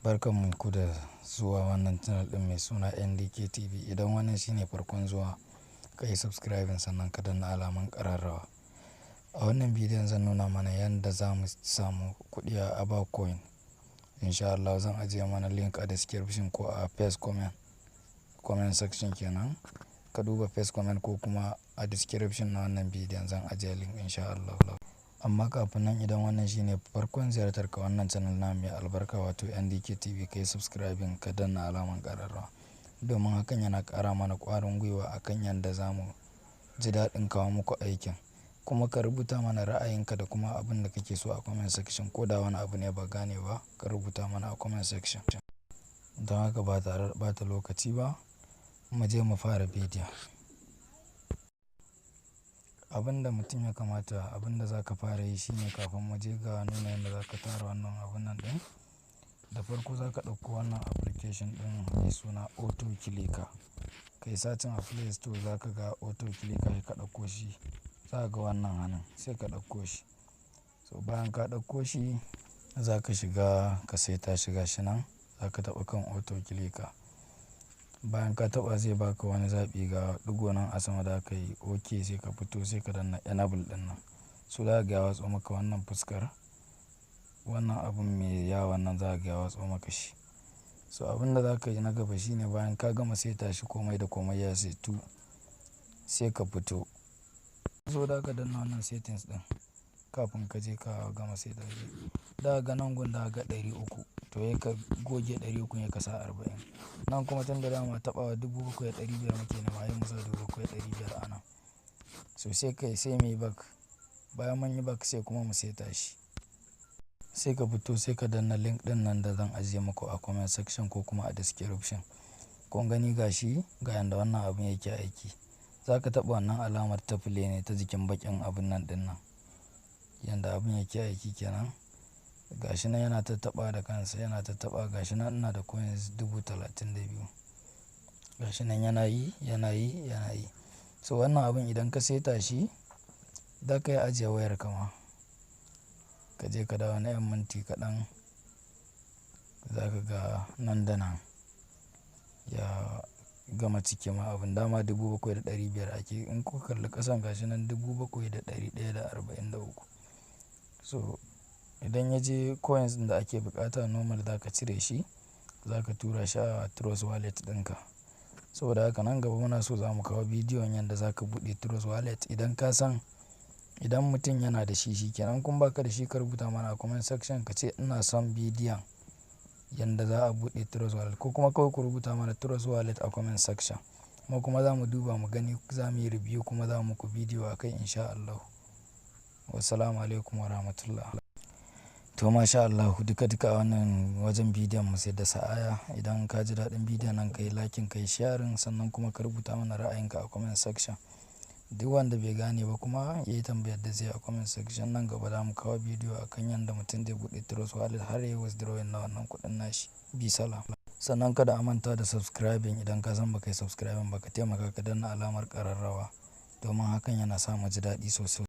Barkanmu ku da zuwa wannan channel ɗin mai suna NDK TV. Idan wannan shine farkon zuwa, ka yi subscribing sannan ka danna alaman ƙararrawa. A wannan bidiyon zan nuna mana yadda za mu samu kuɗi a Aba Coin. Insha Allah zan ajiye mana link a description ko a first comment section kenan. Ka duba first comment ko kuma a description na wannan bidiyon zan ajiye link insha Allah. Amma kafin nan, idan wannan shine farkon ziyartar ka wannan channel na mai albarka wato NDK TV, ka yi subscribing ka danna alaman ƙararrawa. Domin hakan yana ƙara mana ƙwarin gwiwa akan yadda za mu ji daɗin kawo muku aikin. Kuma ka rubuta mana ra'ayinka da kuma abin da kake so a comment section. Ko da wani abu ne ba gane ba, ka rubuta mana a comment section. Don haka ba tare da ɓata lokaci ba, mu je mu fara bidiyon. Abin da mutum ya kamata, abin da za ka fara yi shine kafin mu je ga nuna yadda za ka tara wannan abun nan ɗin. Da farko za ka ɗauko wannan application ɗin mai suna Auto Clicker. Kai searching a Play Store za ka ga Auto Clicker, sai ka ɗauko shi. Za ka ga wannan hannun, sai ka ɗauko shi. So bayan ka ɗauko shi, za ka shiga ka saita shi gashi nan. Za ka taɓa kan Auto Clicker. Bayan ka taɓa zai baka wani zaɓi ga ɗigo nan a sama da ka yi OK, sai ka fito sai ka danna Enable ɗin nan. So za ka ga ya watso maka wannan fuskar. Wannan abun mai yawon nan za ka ga ya watso maka shi. So abin da za ka yi na gaba shine bayan ka gama saita shi komai da komai ya saitu, sai ka fito. So da ka danna wannan settings ɗin kafin ka je ka gama saita shi. Da ga nan gun da ga 300, to sai ka goge 300 ya kasa 40. Nan kuma tun da dama taɓawa 7,500 muke nema, sai mu sa 7,500 a nan. So sai mu yi back. Bayan mun yi back sai kuma mu saita shi. Sai ka fito sai ka danna link ɗin nan da zan ajiye muku a comment section ko kuma a description. Kun gani gashi ga yanda wannan abun yake aiki. Za ka taɓa wannan alamar ta play ne ta jikin baƙin abun nan ɗin nan. Yanda abun yake aiki kenan. Gashi nan yana tattaɓa da kansa, yana tattaɓa. Gashi nan ina da coins 32,000. Gashi nan yana yi, yana yi, yana yi. So wannan abun idan ka saita shi, za ka iya ajiye wayar ka ma. Ka je ka dawo na 'yan minti kaɗan, za ka ga nan da nan ya gama cike ma abun. Dama 7,500 ake. In kuka kalli ƙasan gashi nan 7,143. So idan ya je coins ɗin da ake buƙata normal za ka cire shi, za ka tura shi a Trust Wallet ɗinka. Saboda haka nan gaba muna so za mu kawo bidiyon yadda za ka buɗe Trust Wallet. Idan ka san, idan mutum yana da shi kenan, kun ba ka da shi ka rubuta mana a comment section ka ce ina son bidiyon yadda za a buɗe Trust Wallet, ko kuma kawai ku rubuta mana Trust Wallet a comment section. Mu kuma za mu duba mu gani, za mu yi review kuma za mu muku bidiyo a kai insha Allah. Wassalamu alaikum wa rahmatullah. To masha Allah, duka a wannan wajen bidiyon mu sai da sa'aya. Idan ka ji daɗin bidiyon nan, ka yi liking, ka yi sharing, sannan kuma ka rubuta mana ra'ayinka a comment section. Duk wanda bai gane ba kuma ya yi tambayar da zai a comment section. Nan gaba za mu kawo bidiyo a kan yadda mutum zai buɗe Trust Wallet har ya yi withdrawing na wannan kuɗin nashi. Bi salam. Sannan kada a manta da subscribing. Idan ka san ba ka yi subscribing ba, ka taimaka ka danna alamar ƙararrawa, domin hakan yana sa mu ji daɗi sosai.